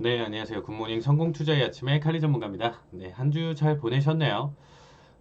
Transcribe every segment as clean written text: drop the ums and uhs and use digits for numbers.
네, 안녕하세요. 굿모닝 성공투자의 아침에 칼리 전문가입니다. 네, 한 주 잘 보내셨네요.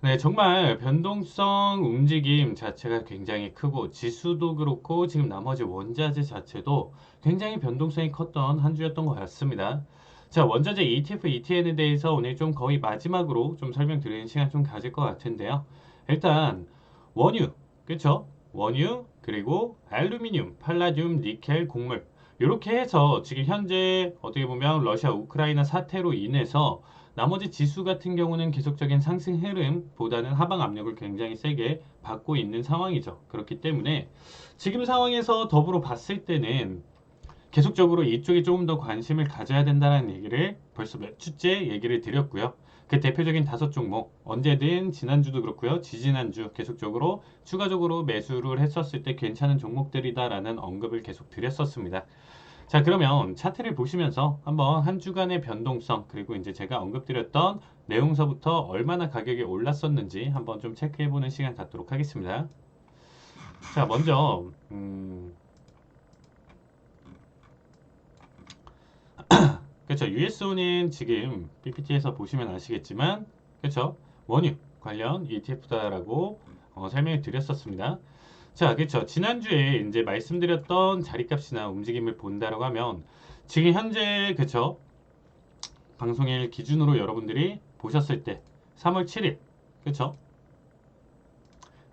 네, 정말 변동성 움직임 자체가 굉장히 크고 지수도 그렇고 지금 나머지 원자재 자체도 굉장히 변동성이 컸던 한 주였던 것 같습니다. 자, 원자재 ETF, ETN에 대해서 오늘 좀 거의 마지막으로 좀 설명드리는 시간 좀 가질 것 같은데요. 일단 원유, 그쵸? 원유, 그리고 알루미늄, 팔라듐, 니켈, 곡물 이렇게 해서 지금 현재 어떻게 보면 러시아 우크라이나 사태로 인해서 나머지 지수 같은 경우는 계속적인 상승 흐름보다는 하방 압력을 굉장히 세게 받고 있는 상황이죠. 그렇기 때문에 지금 상황에서 더불어 봤을 때는 계속적으로 이쪽에 조금 더 관심을 가져야 된다는 얘기를 벌써 몇 주째 얘기를 드렸고요. 그 대표적인 다섯 종목 언제든 지난주도 그렇고요. 지지난주 계속적으로 추가적으로 매수를 했었을 때 괜찮은 종목들이다라는 언급을 계속 드렸었습니다. 자, 그러면 차트를 보시면서 한번 한 주간의 변동성, 그리고 이제 제가 언급드렸던 내용서부터 얼마나 가격이 올랐었는지 한번 좀 체크해보는 시간 갖도록 하겠습니다. 자, 먼저, 그렇죠. USO는 지금 PPT에서 보시면 아시겠지만, 그렇죠. 원유 관련 ETF다라고 설명을 드렸었습니다. 자, 그렇죠. 지난주에 이제 말씀드렸던 자리값이나 움직임을 본다라고 하면, 지금 현재, 그렇죠. 방송일 기준으로 여러분들이 보셨을 때 3월 7일, 그렇죠?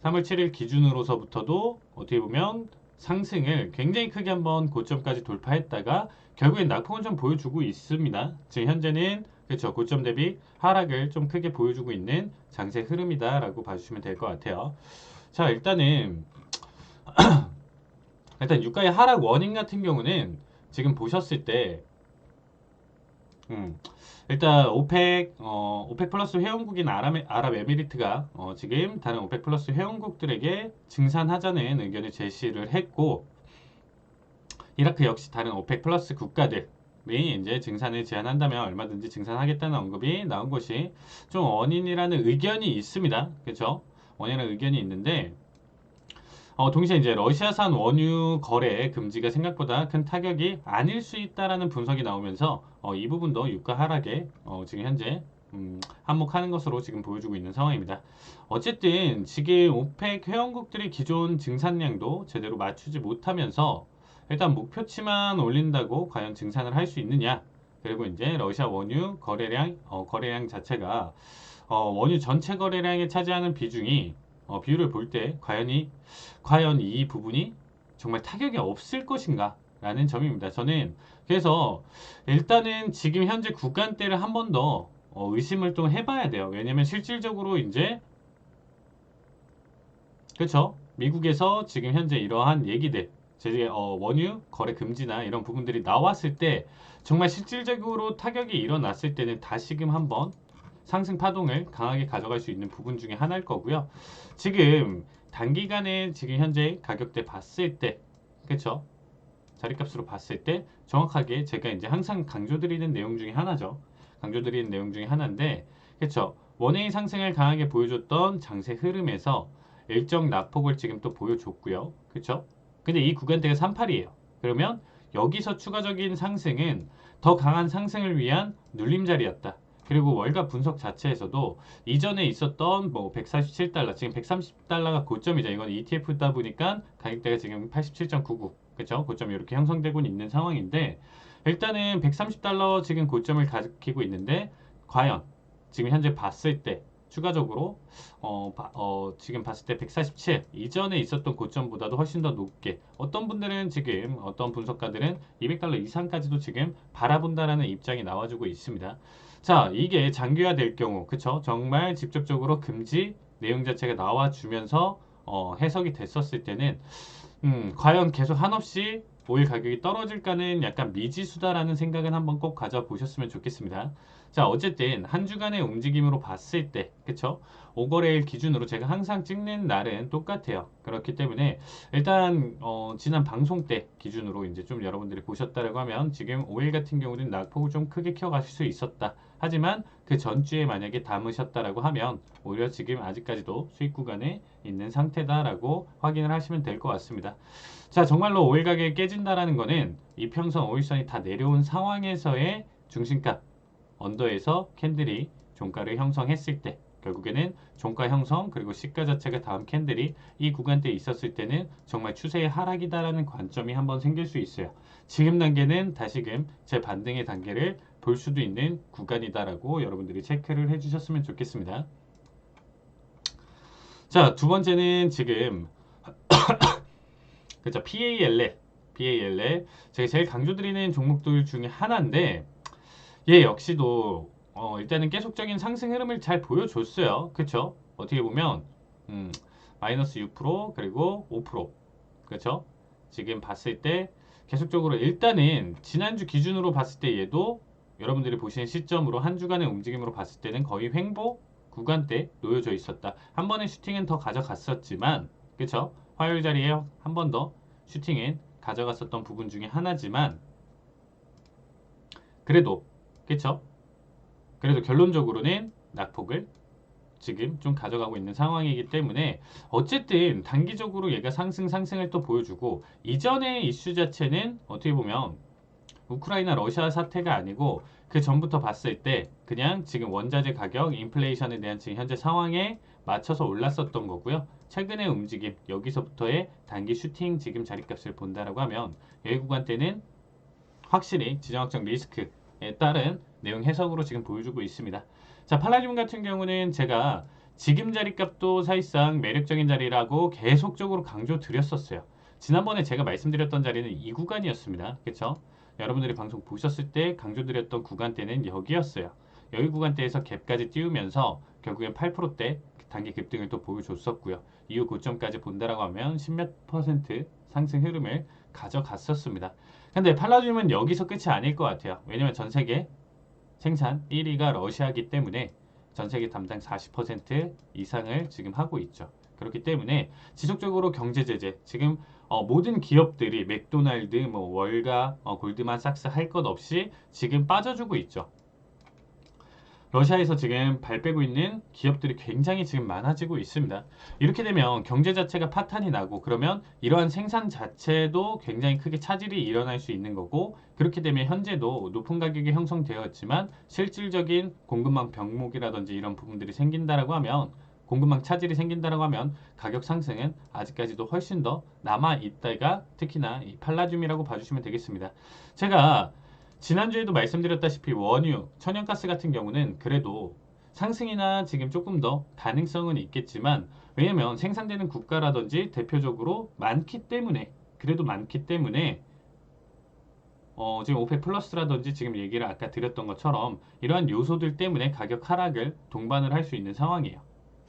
3월 7일 기준으로서부터도 어떻게 보면 상승을 굉장히 크게 한번 고점까지 돌파했다가 결국엔 낙폭은 좀 보여주고 있습니다. 지금 현재는 그렇죠. 고점 대비 하락을 좀 크게 보여주고 있는 장세 흐름이다라고 봐주시면 될 것 같아요. 자, 일단 유가의 하락 원인 같은 경우는 지금 보셨을 때 음, 일단 오펙 플러스 회원국인 아랍에미리트가 지금 다른 오펙 플러스 회원국들에게 증산하자는 의견을 제시를 했고, 이라크 역시 다른 오펙 플러스 국가들이 이제 증산을 제한한다면 얼마든지 증산하겠다는 언급이 나온 것이 좀 원인이라는 의견이 있습니다. 그렇죠? 원인이라는 의견이 있는데, 동시에 이제 러시아산 원유 거래 금지가 생각보다 큰 타격이 아닐 수 있다라는 분석이 나오면서 이 부분도 유가 하락에 지금 현재 한몫하는 것으로 지금 보여주고 있는 상황입니다. 어쨌든 지금 오펙 회원국들이 기존 증산량도 제대로 맞추지 못하면서 일단 목표치만 올린다고 과연 증산을 할 수 있느냐? 그리고 이제 러시아 원유 거래량 자체가 원유 전체 거래량에 차지하는 비율을 볼 때 과연 이 부분이 정말 타격이 없을 것인가? 라는 점입니다. 저는 그래서 일단은 지금 현재 구간대를 한 번 더 의심을 좀 해봐야 돼요. 왜냐면 실질적으로 이제 그렇죠? 미국에서 지금 현재 이러한 얘기들 원유 거래 금지나 이런 부분들이 나왔을 때 정말 실질적으로 타격이 일어났을 때는 다시금 한번 상승 파동을 강하게 가져갈 수 있는 부분 중에 하나일 거고요. 지금 단기간에 지금 현재 가격대 봤을 때, 그쵸? 자리값으로 봤을 때 정확하게 제가 이제 항상 강조드리는 내용 중에 하나죠. 강조드리는 내용 중에 하나인데, 그쵸? 원웨이 상승을 강하게 보여줬던 장세 흐름에서 일정 낙폭을 지금 또 보여줬고요. 그쵸? 근데 이 구간대가 38이에요. 그러면 여기서 추가적인 상승은 더 강한 상승을 위한 눌림자리였다. 그리고 월가 분석 자체에서도 이전에 있었던 뭐 147달러, 지금 130달러가 고점이죠. 이건 ETF다 보니까 가격대가 지금 87.99, 그렇죠? 고점이 이렇게 형성되고 있는 상황인데 일단은 130달러 지금 고점을 가리키고 있는데 과연 지금 현재 봤을 때 추가적으로 지금 봤을 때 147 이전에 있었던 고점보다도 훨씬 더 높게 어떤 분들은 지금 어떤 분석가들은 200달러 이상까지도 지금 바라본다라는 입장이 나와주고 있습니다. 자, 이게 장기화될 경우, 그쵸? 정말 직접적으로 금지 내용 자체가 나와주면서 해석이 됐었을 때는 과연 계속 한없이 오일 가격이 떨어질까는 약간 미지수다라는 생각은 한번 꼭 가져보셨으면 좋겠습니다. 자, 어쨌든 한 주간의 움직임으로 봤을 때, 그쵸? 오거래일 기준으로 제가 항상 찍는 날은 똑같아요. 그렇기 때문에 일단 지난 방송 때 기준으로 이제 좀 여러분들이 보셨다라고 하면 지금 5일 같은 경우는 낙폭을 좀 크게 키워가실 수 있었다. 하지만 그 전주에 만약에 담으셨다라고 하면 오히려 지금 아직까지도 수익 구간에 있는 상태다라고 확인을 하시면 될 것 같습니다. 자, 정말로 오일 가격이 깨진다라는 거는 이평선 오일선이 다 내려온 상황에서의 중심가 언더에서 캔들이 종가를 형성했을 때 결국에는 종가 형성 그리고 시가 자체가 다음 캔들이 이 구간대에 있었을 때는 정말 추세의 하락이다라는 관점이 한번 생길 수 있어요. 지금 단계는 다시금 제 반등의 단계를 볼 수도 있는 구간이다라고 여러분들이 체크를 해주셨으면 좋겠습니다. 자, 두 번째는 지금 그렇죠. PALL 제가 제일 강조드리는 종목들 중에 하나인데 얘 역시도 일단은 계속적인 상승 흐름을 잘 보여줬어요. 그쵸? 어떻게 보면 마이너스 6% 그리고 5% 그쵸? 지금 봤을 때 계속적으로 일단은 지난주 기준으로 봤을 때 얘도 여러분들이 보시는 시점으로 한 주간의 움직임으로 봤을 때는 거의 횡보 구간대 놓여져 있었다. 한 번의 슈팅은 더 가져갔었지만 그쵸? 화요일 자리에 한 번 더 슈팅은 가져갔었던 부분 중에 하나지만 그래도 그쵸? 그래도 결론적으로는 낙폭을 지금 좀 가져가고 있는 상황이기 때문에 어쨌든 단기적으로 얘가 상승을 또 보여주고 이전의 이슈 자체는 어떻게 보면 우크라이나 러시아 사태가 아니고 그 전부터 봤을 때 그냥 지금 원자재 가격 인플레이션에 대한 지금 현재 상황에 맞춰서 올랐었던 거고요. 최근의 움직임 여기서부터의 단기 슈팅 지금 자리값을 본다라고 하면 여기 구간대는 확실히 지정학적 리스크에 따른 내용 해석으로 지금 보여주고 있습니다. 자, 팔라듐 같은 경우는 제가 지금 자리값도 사실상 매력적인 자리라고 계속적으로 강조 드렸었어요. 지난번에 제가 말씀드렸던 자리는 이 구간이었습니다. 그렇죠? 여러분들이 방송 보셨을 때 강조드렸던 구간대는 여기였어요. 여기 구간대에서 갭까지 띄우면서 결국엔 8%대 단기 급등을 또 보여줬었고요. 이후 고점까지 본다라고 하면 10몇 퍼센트 상승 흐름을 가져갔었습니다. 근데 팔라듐은 여기서 끝이 아닐 것 같아요. 왜냐면 전 세계 생산 1위가 러시아이기 때문에 전 세계 담당 40% 이상을 지금 하고 있죠. 그렇기 때문에 지속적으로 경제 제재 지금 모든 기업들이 맥도날드, 뭐 월가, 골드만삭스 할 것 없이 지금 빠져주고 있죠. 러시아에서 지금 발 빼고 있는 기업들이 굉장히 지금 많아지고 있습니다. 이렇게 되면 경제 자체가 파탄이 나고 그러면 이러한 생산 자체도 굉장히 크게 차질이 일어날 수 있는 거고 그렇게 되면 현재도 높은 가격이 형성되었지만 실질적인 공급망 병목이라든지 이런 부분들이 생긴다라고 하면 공급망 차질이 생긴다라고 하면 가격 상승은 아직까지도 훨씬 더 남아 있다가 특히나 이 팔라듐이라고 봐주시면 되겠습니다. 제가 지난주에도 말씀드렸다시피 원유, 천연가스 같은 경우는 그래도 상승이나 지금 조금 더 가능성은 있겠지만 왜냐면 생산되는 국가라든지 대표적으로 많기 때문에 그래도 많기 때문에 지금 오펙 플러스라든지 지금 얘기를 아까 드렸던 것처럼 이러한 요소들 때문에 가격 하락을 동반을 할 수 있는 상황이에요.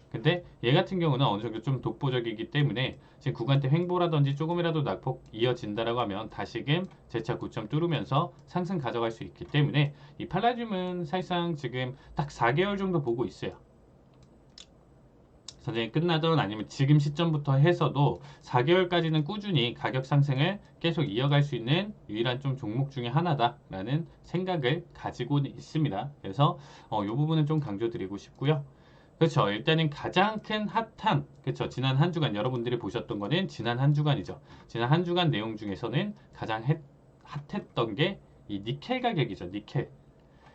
근데 얘 같은 경우는 어느 정도 좀 독보적이기 때문에 지금 구간대 횡보라든지 조금이라도 낙폭 이어진다라고 하면 다시금 재차 고점 뚫으면서 상승 가져갈 수 있기 때문에 이 팔라듐은 사실상 지금 딱 4개월 정도 보고 있어요. 전쟁이 끝나던 아니면 지금 시점부터 해서도 4개월까지는 꾸준히 가격 상승을 계속 이어갈 수 있는 유일한 좀 종목 중에 하나다라는 생각을 가지고 있습니다. 그래서 이 부분은 좀 강조드리고 싶고요. 그렇죠. 일단은 가장 큰 핫한, 그렇죠. 지난 한 주간 여러분들이 보셨던 거는 지난 한 주간이죠. 지난 한 주간 내용 중에서는 가장 핫했던 게 이 니켈 가격이죠. 니켈.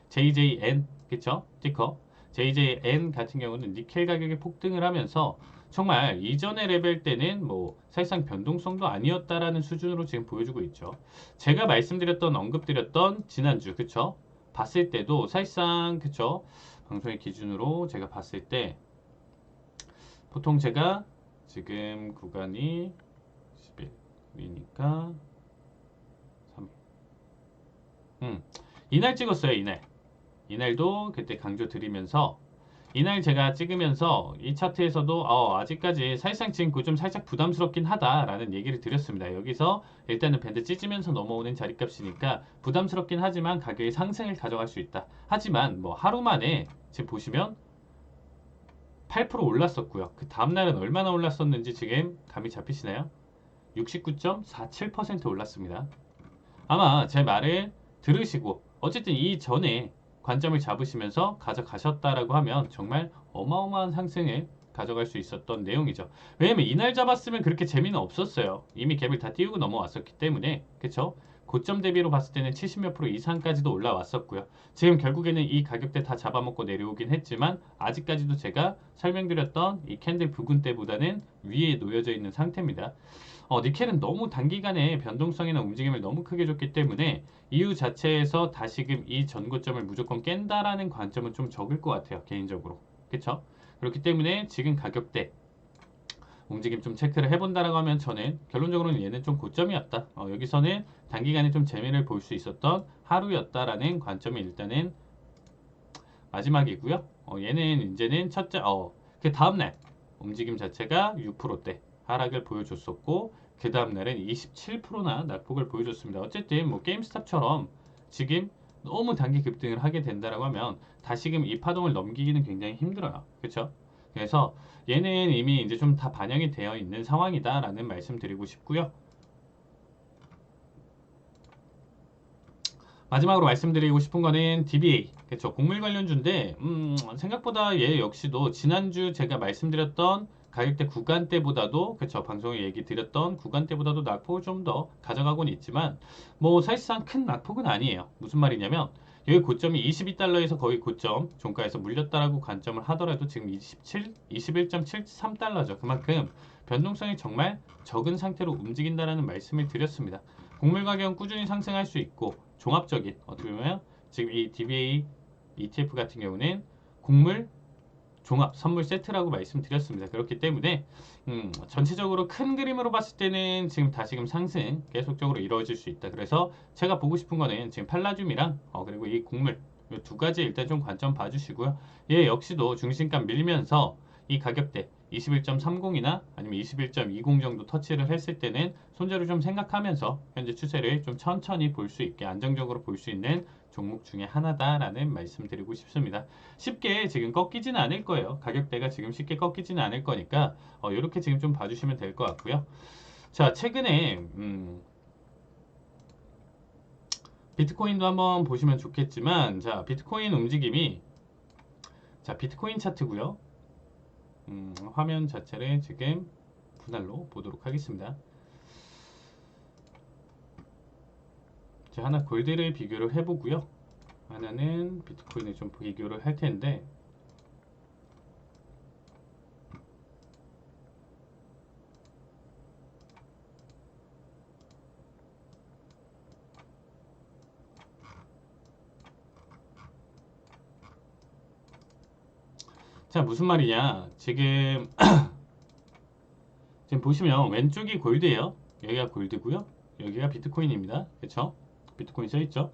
JJN, 그렇죠. 티커. JJN 같은 경우는 니켈 가격이 폭등을 하면서 정말 이전의 레벨 때는 뭐 사실상 변동성도 아니었다라는 수준으로 지금 보여주고 있죠. 제가 말씀드렸던 언급드렸던 지난주, 그렇죠. 봤을 때도 사실상 그렇죠. 방송의 기준으로 제가 봤을 때 보통 제가 지금 구간이 11이니까 3 이날 찍었어요. 이날도 그때 강조 드리면서 이날 제가 찍으면서 이 차트에서도 아직까지 사실상 지금 좀 살짝 부담스럽긴 하다라는 얘기를 드렸습니다. 여기서 일단은 밴드 찢으면서 넘어오는 자리값이니까 부담스럽긴 하지만 가격의 상승을 가져갈 수 있다. 하지만 뭐 하루 만에 지금 보시면 8% 올랐었고요. 그 다음날은 얼마나 올랐었는지 지금 감이 잡히시나요? 69.47% 올랐습니다. 아마 제 말을 들으시고 어쨌든 이 전에 관점을 잡으시면서 가져가셨다라고 하면 정말 어마어마한 상승을 가져갈 수 있었던 내용이죠. 왜냐면 이날 잡았으면 그렇게 재미는 없었어요. 이미 갭을 다 띄우고 넘어왔었기 때문에 그쵸? 고점 대비로 봤을 때는 70몇 프로 이상까지도 올라왔었고요. 지금 결국에는 이 가격대 다 잡아먹고 내려오긴 했지만 아직까지도 제가 설명드렸던 이 캔들 붉은때보다는 위에 놓여져 있는 상태입니다. 니켈은 너무 단기간에 변동성이나 움직임을 너무 크게 줬기 때문에 이유 자체에서 다시금 이 전고점을 무조건 깬다라는 관점은 좀 적을 것 같아요. 개인적으로. 그쵸? 그렇기 때문에 지금 가격대 움직임 좀 체크를 해본다라고 하면 저는 결론적으로는 얘는 좀 고점이었다. 여기서는 단기간에 좀 재미를 볼 수 있었던 하루였다라는 관점이 일단은 마지막이고요. 얘는 이제는 그 다음날 움직임 자체가 6%대 하락을 보여줬었고 그 다음날은 27%나 낙폭을 보여줬습니다. 어쨌든 뭐 게임스탑처럼 지금 너무 단기 급등을 하게 된다라고 하면 다시금 이 파동을 넘기기는 굉장히 힘들어요. 그렇죠? 그래서 얘는 이미 이제 좀 다 반영이 되어 있는 상황이다라는 말씀 드리고 싶고요. 마지막으로 말씀드리고 싶은 거는 DBA, 그렇죠? 곡물 관련주인데 생각보다 얘 역시도 지난주 제가 말씀드렸던 가격대 구간대보다도 그렇죠? 방송에 얘기 드렸던 구간대보다도 낙폭을 좀 더 가져가고는 있지만 뭐 사실상 큰 낙폭은 아니에요. 무슨 말이냐면 여기 고점이 22달러에서 거의 고점 종가에서 물렸다라고 관점을 하더라도 지금 21.73달러죠. 그만큼 변동성이 정말 적은 상태로 움직인다라는 말씀을 드렸습니다. 곡물 가격은 꾸준히 상승할 수 있고 종합적인 어떻게 보면 지금 이 DBA ETF 같은 경우는 곡물 종합 선물 세트라고 말씀드렸습니다. 그렇기 때문에 전체적으로 큰 그림으로 봤을 때는 지금 다시금 상승 계속적으로 이루어질 수 있다. 그래서 제가 보고 싶은 거는 지금 팔라듐이랑 그리고 이 곡물 이 두 가지 일단 좀 관점 봐주시고요. 얘 역시도 중심감 밀면서 이 가격대 21.30이나 아니면 21.20 정도 터치를 했을 때는 손절을 좀 생각하면서 현재 추세를 좀 천천히 볼 수 있게 안정적으로 볼 수 있는 종목 중에 하나다라는 말씀 드리고 싶습니다. 쉽게 지금 꺾이지는 않을 거예요. 가격대가 지금 쉽게 꺾이지는 않을 거니까 이렇게 지금 좀 봐주시면 될 것 같고요. 자, 최근에 비트코인도 한번 보시면 좋겠지만 자, 비트코인 움직임이 자, 비트코인 차트고요. 화면 자체를 지금 분할로 보도록 하겠습니다. 자, 하나 골드를 비교를 해보고요. 하나는 비트코인을 좀 비교를 할 텐데 자, 무슨 말이냐 지금 지금 보시면 왼쪽이 골드예요. 여기가 골드고요. 여기가 비트코인입니다. 그쵸? 비트코인 써있죠?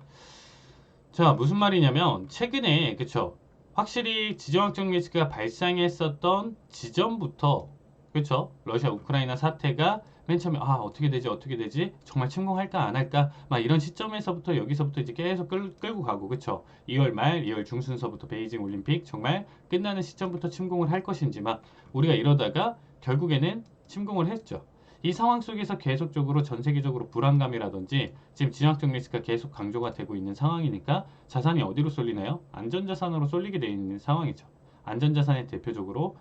자, 무슨 말이냐면 최근에 그쵸? 확실히 지정학적 리스크가 발생했었던 지점부터 그쵸? 러시아 우크라이나 사태가 맨 처음에 어떻게 되지 어떻게 되지 정말 침공할까 안 할까 막 이런 시점에서부터 여기서부터 이제 계속 끌고 가고 그쵸? 2월 말 2월 중순서부터 베이징 올림픽 정말 끝나는 시점부터 침공을 할 것인지 막 우리가 이러다가 결국에는 침공을 했죠. 이 상황 속에서 계속적으로 전 세계적으로 불안감이라든지 지금 진학적 리스크가 계속 강조가 되고 있는 상황이니까 자산이 어디로 쏠리나요? 안전자산으로 쏠리게 되어 있는 상황이죠. 안전자산의 대표적으로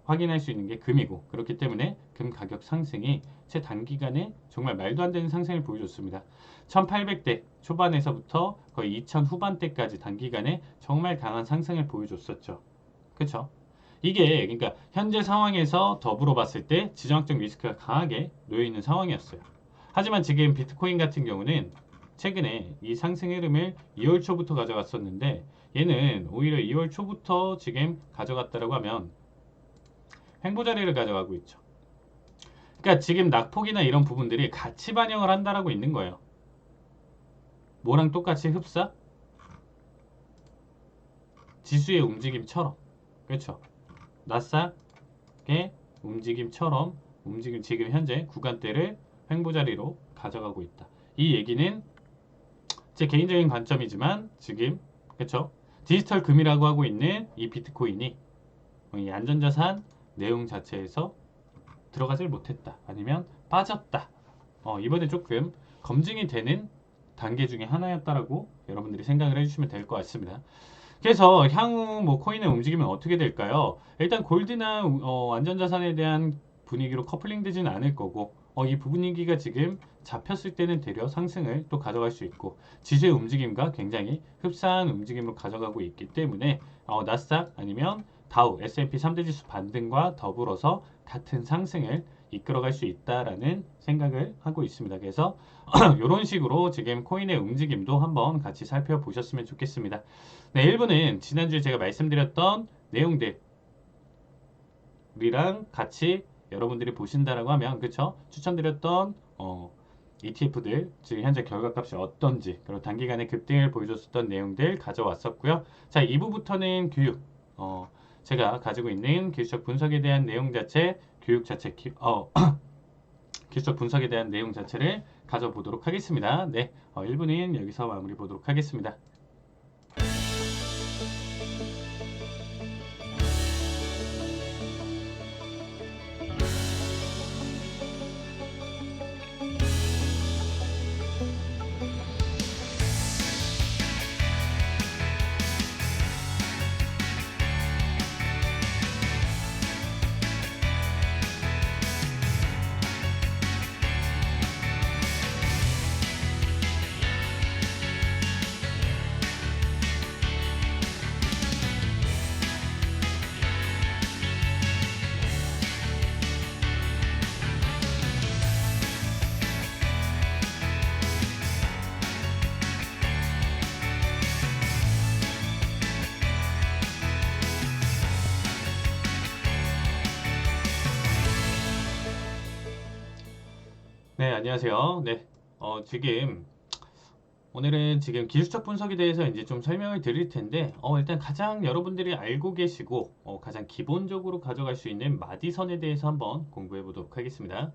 확인할 수 있는 게 금이고 그렇기 때문에 금 가격 상승이 채 단기간에 정말 말도 안 되는 상승을 보여줬습니다. 1800대 초반에서부터 거의 2000 후반대까지 단기간에 정말 강한 상승을 보여줬었죠. 그쵸? 이게 그러니까 현재 상황에서 더불어 봤을 때 지정학적 리스크가 강하게 놓여있는 상황이었어요. 하지만 지금 비트코인 같은 경우는 최근에 이 상승 흐름을 2월 초부터 가져갔었는데 얘는 오히려 2월 초부터 지금 가져갔다라고 하면 횡보자리를 가져가고 있죠. 그러니까 지금 낙폭이나 이런 부분들이 같이 반영을 한다라고 있는 거예요. 뭐랑 똑같이 흡사? 지수의 움직임처럼. 그렇죠. 나스닥의 움직임처럼 지금 현재 구간대를 횡보자리로 가져가고 있다. 이 얘기는 제 개인적인 관점이지만 지금 그렇죠. 디지털 금이라고 하고 있는 이 비트코인이 이 안전자산 내용 자체에서 들어가질 못했다. 아니면 빠졌다. 이번에 조금 검증이 되는 단계 중에 하나였다라고 여러분들이 생각을 해주시면 될 것 같습니다. 그래서 향후 뭐 코인의 움직임은 어떻게 될까요? 일단 골드나 안전자산에 대한 분위기로 커플링 되지는 않을 거고 이 분위기가 지금 잡혔을 때는 되려 상승을 또 가져갈 수 있고 지수의 움직임과 굉장히 흡사한 움직임으로 가져가고 있기 때문에 나스닥 아니면 다우, S&P 3대 지수 반등과 더불어서 같은 상승을 이끌어갈 수 있다라는 생각을 하고 있습니다. 그래서 이런 식으로 지금 코인의 움직임도 한번 같이 살펴보셨으면 좋겠습니다. 네, 1부는 지난주에 제가 말씀드렸던 내용들이랑 같이 여러분들이 보신다라고 하면 그쵸? 추천드렸던 ETF들 지금 현재 결과값이 어떤지 그리고 단기간에 급등을 보여줬었던 내용들 가져왔었고요. 자, 2부부터는 교육 제가 가지고 있는 기술적 분석에 대한 내용 자체 교육 자체 기술적 분석에 대한 내용 자체를 가져보도록 하겠습니다. 네, 1부는 여기서 마무리 보도록 하겠습니다. 네, 안녕하세요. 네, 오늘은 지금 기술적 분석에 대해서 이제 좀 설명을 드릴 텐데, 일단 가장 여러분들이 알고 계시고, 가장 기본적으로 가져갈 수 있는 마디선에 대해서 한번 공부해 보도록 하겠습니다.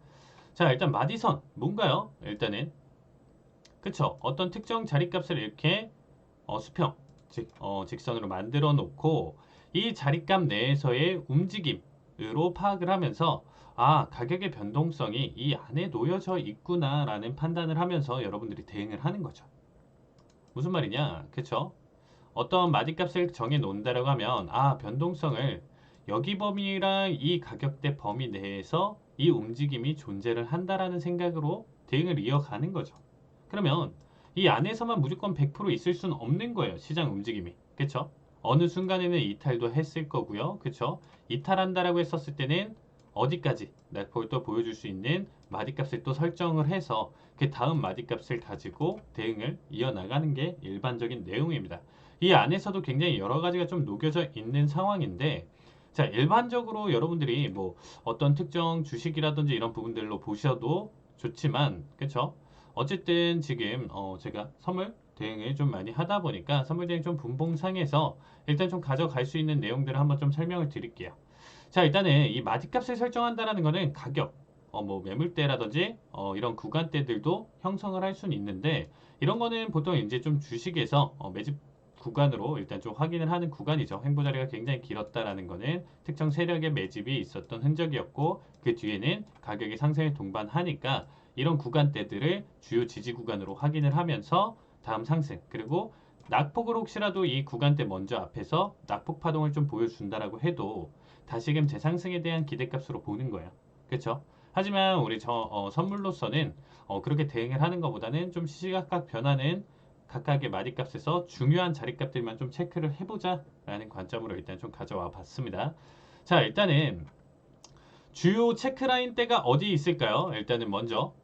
자, 일단 마디선, 뭔가요? 일단은, 그쵸? 어떤 특정 자리값을 이렇게, 수평, 직선으로 만들어 놓고, 이 자리값 내에서의 움직임으로 파악을 하면서, 가격의 변동성이 이 안에 놓여져 있구나라는 판단을 하면서 여러분들이 대응을 하는 거죠. 무슨 말이냐? 그쵸? 어떤 마디값을 정해 놓는다라고 하면, 변동성을 여기 범위랑 이 가격대 범위 내에서 이 움직임이 존재를 한다라는 생각으로 대응을 이어가는 거죠. 그러면 이 안에서만 무조건 100% 있을 수는 없는 거예요. 시장 움직임이. 그쵸? 어느 순간에는 이탈도 했을 거고요. 그쵸? 이탈한다라고 했었을 때는 어디까지 낙폭을 또 보여줄 수 있는 마디값을 또 설정을 해서 그 다음 마디값을 가지고 대응을 이어나가는 게 일반적인 내용입니다. 이 안에서도 굉장히 여러 가지가 좀 녹여져 있는 상황인데 자, 일반적으로 여러분들이 뭐 어떤 특정 주식이라든지 이런 부분들로 보셔도 좋지만 그쵸? 어쨌든 지금 제가 선물 대응을 좀 많이 하다 보니까 선물 대응 좀 분봉상에서 일단 좀 가져갈 수 있는 내용들을 한번 좀 설명을 드릴게요. 자, 일단은 이 마디값을 설정한다라는 거는 가격, 뭐 매물대라든지 이런 구간대들도 형성을 할 수는 있는데 이런 거는 보통 이제 좀 주식에서 매집 구간으로 일단 좀 확인을 하는 구간이죠. 횡보 자리가 굉장히 길었다라는 거는 특정 세력의 매집이 있었던 흔적이었고 그 뒤에는 가격이 상승을 동반하니까 이런 구간대들을 주요 지지 구간으로 확인을 하면서 다음 상승 그리고 낙폭을 혹시라도 이 구간대 먼저 앞에서 낙폭 파동을 좀 보여준다라고 해도 다시금 재상승에 대한 기대값으로 보는 거예요. 그렇죠? 하지만 우리 선물로서는 그렇게 대응을 하는 것보다는 좀 시시각각 변하는 각각의 마디값에서 중요한 자리값들만 좀 체크를 해보자 라는 관점으로 일단 좀 가져와 봤습니다. 자, 일단은 주요 체크라인 대가 어디 있을까요? 일단은 먼저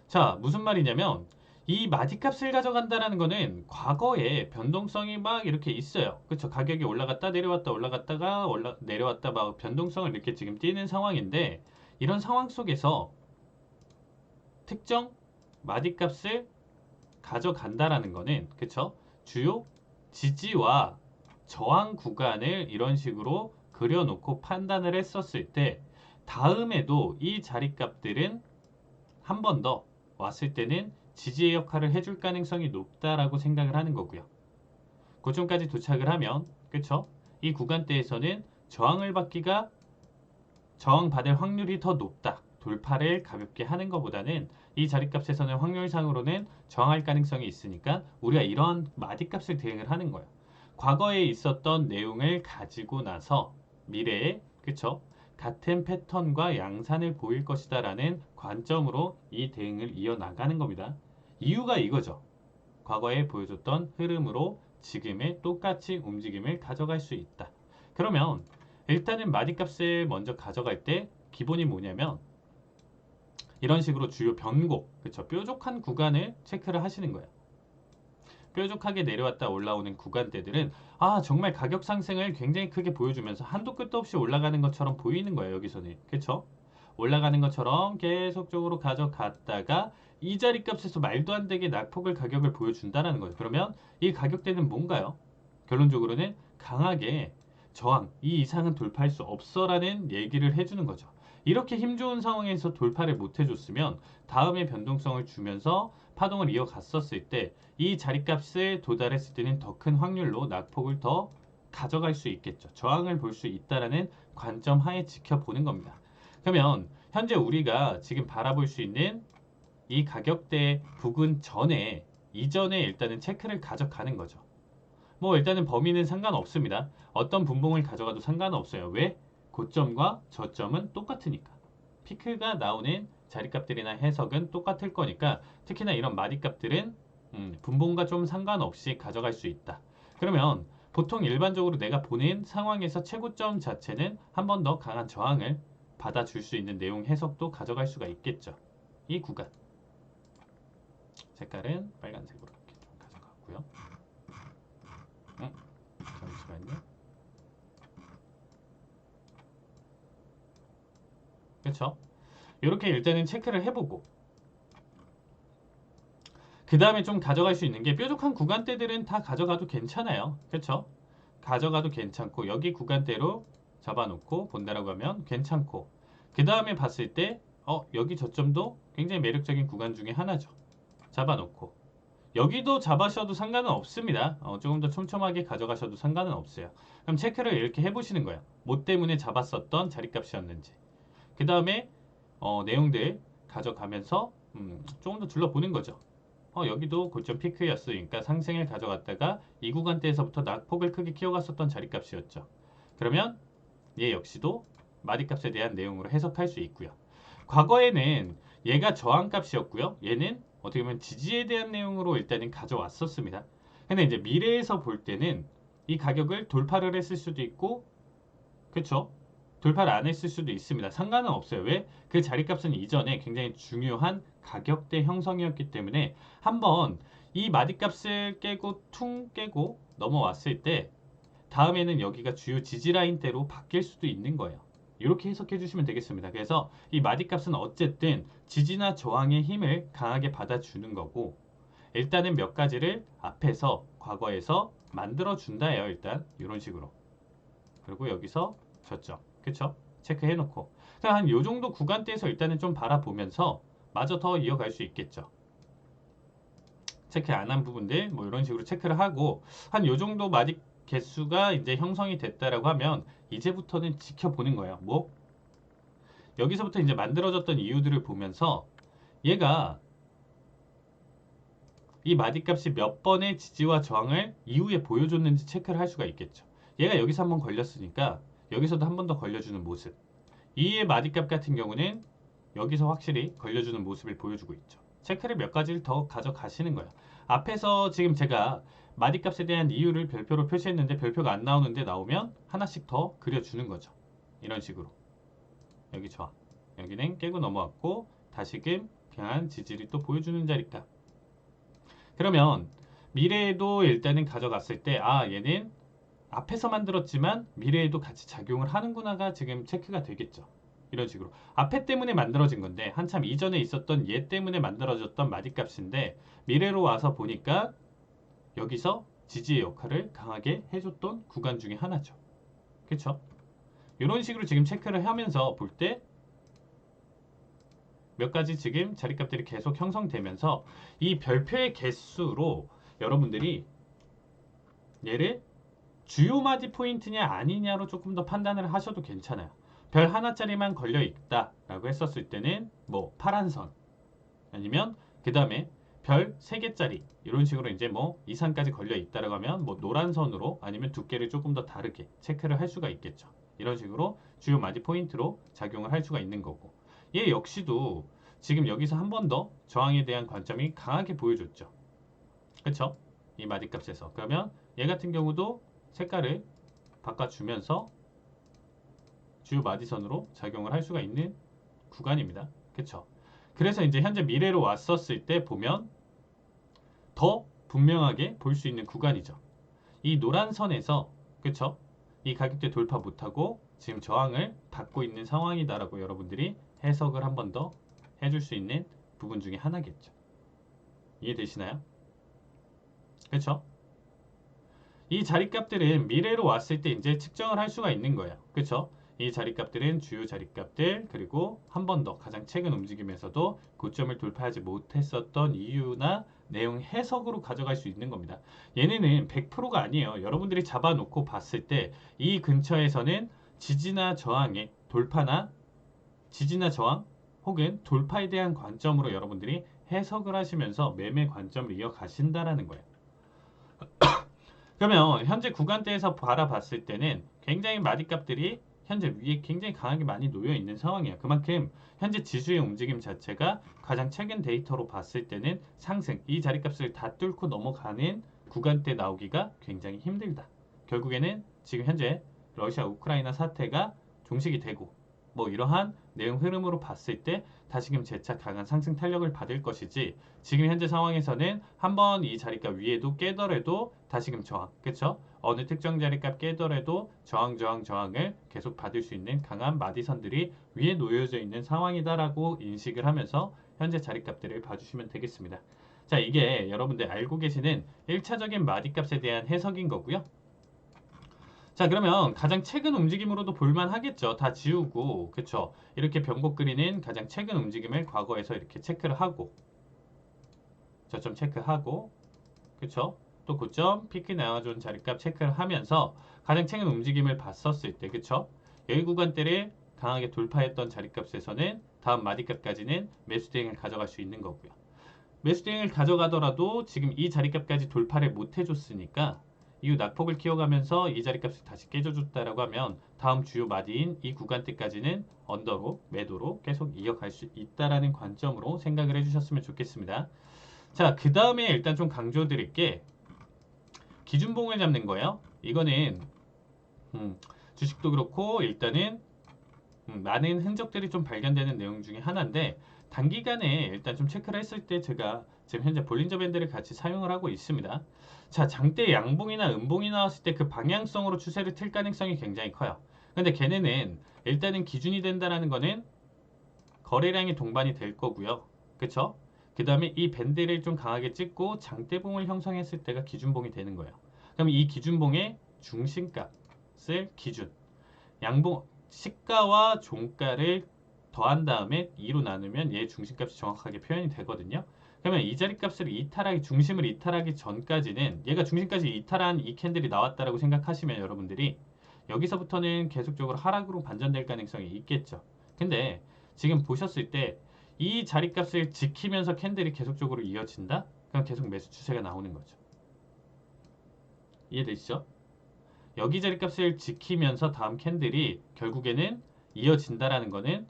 자, 무슨 말이냐면 이 마디값을 가져간다라는 거는 과거에 변동성이 막 이렇게 있어요. 그쵸? 가격이 올라갔다 내려왔다 올라갔다가 내려왔다 막 변동성을 이렇게 지금 띄는 상황인데 이런 상황 속에서 특정 마디값을 가져간다라는 거는 그쵸? 주요 지지와 저항 구간을 이런 식으로 그려놓고 판단을 했었을 때 다음에도 이 자리값들은 한 번 더 왔을 때는 지지의 역할을 해줄 가능성이 높다라고 생각을 하는 거고요. 고점까지 도착을 하면 그쵸? 이 구간대에서는 저항받을 확률이 더 높다. 돌파를 가볍게 하는 것보다는 이 자리값에서는 확률상으로는 저항할 가능성이 있으니까 우리가 이런 마디값을 대응을 하는 거예요. 과거에 있었던 내용을 가지고 나서 미래에 그쵸? 같은 패턴과 양산을 보일 것이다 라는 관점으로 이 대응을 이어나가는 겁니다. 이유가 이거죠. 과거에 보여줬던 흐름으로 지금의 똑같이 움직임을 가져갈 수 있다. 그러면 일단은 마디값을 먼저 가져갈 때 기본이 뭐냐면 이런 식으로 주요 변곡, 그쵸? 뾰족한 구간을 체크를 하시는 거예요. 뾰족하게 내려왔다 올라오는 구간대들은 정말 가격 상승을 굉장히 크게 보여주면서 한도 끝도 없이 올라가는 것처럼 보이는 거예요. 여기서는. 그쵸? 올라가는 것처럼 계속적으로 가져갔다가 이 자리 값에서 말도 안 되게 낙폭을 가격을 보여준다는 거예요. 그러면 이 가격대는 뭔가요? 결론적으로는 강하게 저항, 이 이상은 돌파할 수 없어라는 얘기를 해주는 거죠. 이렇게 힘 좋은 상황에서 돌파를 못 해줬으면 다음에 변동성을 주면서 파동을 이어갔었을 때 이 자리값에 도달했을 때는 더 큰 확률로 낙폭을 더 가져갈 수 있겠죠. 저항을 볼 수 있다라는 관점 하에 지켜보는 겁니다. 그러면 현재 우리가 지금 바라볼 수 있는 이 가격대 부근 전에 이전에 일단은 체크를 가져가는 거죠. 뭐 일단은 범위는 상관없습니다. 어떤 분봉을 가져가도 상관없어요. 왜? 고점과 저점은 똑같으니까. 피크가 나오는 자리값들이나 해석은 똑같을 거니까 특히나 이런 마디값들은 분봉과 좀 상관없이 가져갈 수 있다. 그러면 보통 일반적으로 내가 보는 상황에서 최고점 자체는 한 번 더 강한 저항을 받아줄 수 있는 내용 해석도 가져갈 수가 있겠죠. 이 구간. 색깔은 빨간색으로 이렇게 좀 가져가고요. 잠시만요. 그렇죠? 이렇게 일단은 체크를 해보고 그 다음에 좀 가져갈 수 있는 게 뾰족한 구간대들은 다 가져가도 괜찮아요. 그렇죠? 가져가도 괜찮고 여기 구간대로 잡아놓고 본다라고 하면 괜찮고 그 다음에 봤을 때 여기 저점도 굉장히 매력적인 구간 중에 하나죠. 잡아놓고 여기도 잡으셔도 상관은 없습니다. 조금 더 촘촘하게 가져가셔도 상관은 없어요. 그럼 체크를 이렇게 해보시는 거예요. 뭐 때문에 잡았었던 자리값이었는지. 그 다음에 내용들 가져가면서 조금 더 둘러보는 거죠. 여기도 고점 피크였으니까 상승을 가져갔다가 이 구간대에서부터 낙폭을 크게 키워갔었던 자리값이었죠. 그러면 얘 역시도 마디값에 대한 내용으로 해석할 수 있고요. 과거에는 얘가 저항값이었고요. 얘는 어떻게 보면 지지에 대한 내용으로 일단은 가져왔었습니다. 근데 이제 미래에서 볼 때는 이 가격을 돌파를 했을 수도 있고, 그쵸? 돌파를 안 했을 수도 있습니다. 상관은 없어요. 왜? 그 자리값은 이전에 굉장히 중요한 가격대 형성이었기 때문에 한번 이 마디값을 깨고 퉁 깨고 넘어왔을 때 다음에는 여기가 주요 지지라인대로 바뀔 수도 있는 거예요. 이렇게 해석해 주시면 되겠습니다. 그래서 이 마디값은 어쨌든 지지나 저항의 힘을 강하게 받아주는 거고 일단은 몇 가지를 앞에서 과거에서 만들어 준다예요. 일단 이런 식으로. 그리고 여기서 저점. 그쵸? 체크해 놓고 한 요 정도 구간대에서 일단은 좀 바라보면서 마저 더 이어갈 수 있겠죠. 체크 안 한 부분들 뭐 이런 식으로 체크를 하고 한 요 정도 마디 개수가 이제 형성이 됐다라고 하면 이제부터는 지켜보는 거예요. 뭐 여기서부터 이제 만들어졌던 이유들을 보면서 얘가 이 마디값이 몇 번의 지지와 저항을 이후에 보여줬는지 체크를 할 수가 있겠죠. 얘가 여기서 한번 걸렸으니까 여기서도 한 번 더 걸려주는 모습. 이의 마디값 같은 경우는 여기서 확실히 걸려주는 모습을 보여주고 있죠. 체크를 몇 가지를 더 가져가시는 거예요. 앞에서 지금 제가 마디값에 대한 이유를 별표로 표시했는데 별표가 안 나오는데 나오면 하나씩 더 그려주는 거죠. 이런 식으로. 여기 저항. 여기는 깨고 넘어왔고 다시금 강한 지지를 또 보여주는 자리값. 그러면 미래에도 일단은 가져갔을 때 얘는 앞에서 만들었지만 미래에도 같이 작용을 하는구나가 지금 체크가 되겠죠. 이런 식으로 앞에 때문에 만들어진 건데 한참 이전에 있었던 얘 때문에 만들어졌던 마디값인데 미래로 와서 보니까 여기서 지지의 역할을 강하게 해줬던 구간 중에 하나죠. 그쵸? 이런 식으로 지금 체크를 하면서 볼 때 몇 가지 지금 자리값들이 계속 형성되면서 이 별표의 개수로 여러분들이 얘를 주요 마디 포인트냐 아니냐로 조금 더 판단을 하셔도 괜찮아요. 별 하나짜리만 걸려 있다라고 했었을 때는 뭐 파란 선 아니면 그 다음에 별 3개짜리 이런 식으로 이제 뭐 이상까지 걸려 있다라고 하면 뭐 노란 선으로 아니면 두께를 조금 더 다르게 체크를 할 수가 있겠죠. 이런 식으로 주요 마디 포인트로 작용을 할 수가 있는 거고, 얘 역시도 지금 여기서 한 번 더 저항에 대한 관점이 강하게 보여줬죠. 그쵸? 이 마디 값에서. 그러면 얘 같은 경우도 색깔을 바꿔주면서 주요 마디선으로 작용을 할 수가 있는 구간입니다. 그쵸? 그래서 이제 현재 미래로 왔었을 때 보면 더 분명하게 볼 수 있는 구간이죠. 이 노란 선에서, 그쵸? 이 가격대 돌파 못하고 지금 저항을 받고 있는 상황이다라고 여러분들이 해석을 한 번 더 해줄 수 있는 부분 중에 하나겠죠. 이해되시나요? 그쵸? 이 자리값들은 미래로 왔을 때 이제 측정을 할 수가 있는 거예요. 그쵸? 이 자리값들은 주요 자리값들, 그리고 한 번 더 가장 최근 움직임에서도 고점을 돌파하지 못했었던 이유나 내용 해석으로 가져갈 수 있는 겁니다. 얘네는 100%가 아니에요. 여러분들이 잡아놓고 봤을 때 이 근처에서는 지지나 저항의 돌파나 지지나 저항 혹은 돌파에 대한 관점으로 여러분들이 해석을 하시면서 매매 관점을 이어가신다라는 거예요. 그러면 현재 구간대에서 바라봤을 때는 굉장히 마디값들이 현재 위에 굉장히 강하게 많이 놓여 있는 상황이에요. 그만큼 현재 지수의 움직임 자체가 가장 최근 데이터로 봤을 때는 상승, 이 자리값을 다 뚫고 넘어가는 구간대 나오기가 굉장히 힘들다. 결국에는 지금 현재 러시아 우크라이나 사태가 종식이 되고 뭐 이러한 내용 흐름으로 봤을 때 다시금 재차 강한 상승 탄력을 받을 것이지, 지금 현재 상황에서는 한번 이 자리값 위에도 깨더라도 다시금 저항, 그쵸? 어느 특정 자리값 깨더라도 저항을 계속 받을 수 있는 강한 마디선들이 위에 놓여져 있는 상황이다라고 인식을 하면서 현재 자리값들을 봐주시면 되겠습니다. 자, 이게 여러분들 알고 계시는 1차적인 마디값에 대한 해석인 거고요. 자, 그러면 가장 최근 움직임으로도 볼만 하겠죠. 다 지우고, 그쵸? 이렇게 변곡 그리는 가장 최근 움직임을 과거에서 이렇게 체크를 하고, 저점 체크하고, 그쵸? 또 고점, 피크 나와준 자리값 체크를 하면서 가장 최근 움직임을 봤었을 때, 그쵸? 여기 구간대를 강하게 돌파했던 자리값에서는 다음 마디값까지는 매수 대응을 가져갈 수 있는 거고요. 매수 대응을 가져가더라도 지금 이 자리값까지 돌파를 못 해줬으니까 이후 낙폭을 키워가면서 이 자리값을 다시 깨줘줬다라고 하면 다음 주요 마디인 이 구간대까지는 언더로, 매도로 계속 이어갈 수 있다라는 관점으로 생각을 해주셨으면 좋겠습니다. 자, 그 다음에 일단 좀 강조드릴 게 기준봉을 잡는 거예요. 이거는 주식도 그렇고 일단은 많은 흔적들이 좀 발견되는 내용 중에 하나인데, 단기간에 일단 좀 체크를 했을 때 제가 지금 현재 볼린저 밴드를 같이 사용을 하고 있습니다. 자, 장대 양봉이나 음봉이 나왔을 때 그 방향성으로 추세를 틀 가능성이 굉장히 커요. 근데 걔네는 일단은 기준이 된다라는 거는 거래량이 동반이 될 거고요. 그쵸? 그 다음에 이 밴드를 좀 강하게 찍고 장대봉을 형성했을 때가 기준봉이 되는 거예요. 그럼 이 기준봉의 중심값을 기준, 양봉 시가와 종가를 더한 다음에 2로 나누면 얘 중심값이 정확하게 표현이 되거든요. 그러면 이 자리값을 이탈하기, 중심을 이탈하기 전까지는 얘가 중심까지 이탈한 이 캔들이 나왔다라고 생각하시면 여러분들이 여기서부터는 계속적으로 하락으로 반전될 가능성이 있겠죠. 근데 지금 보셨을 때 이 자리값을 지키면서 캔들이 계속적으로 이어진다? 그럼 계속 매수 추세가 나오는 거죠. 이해되시죠? 여기 자리값을 지키면서 다음 캔들이 결국에는 이어진다라는 거는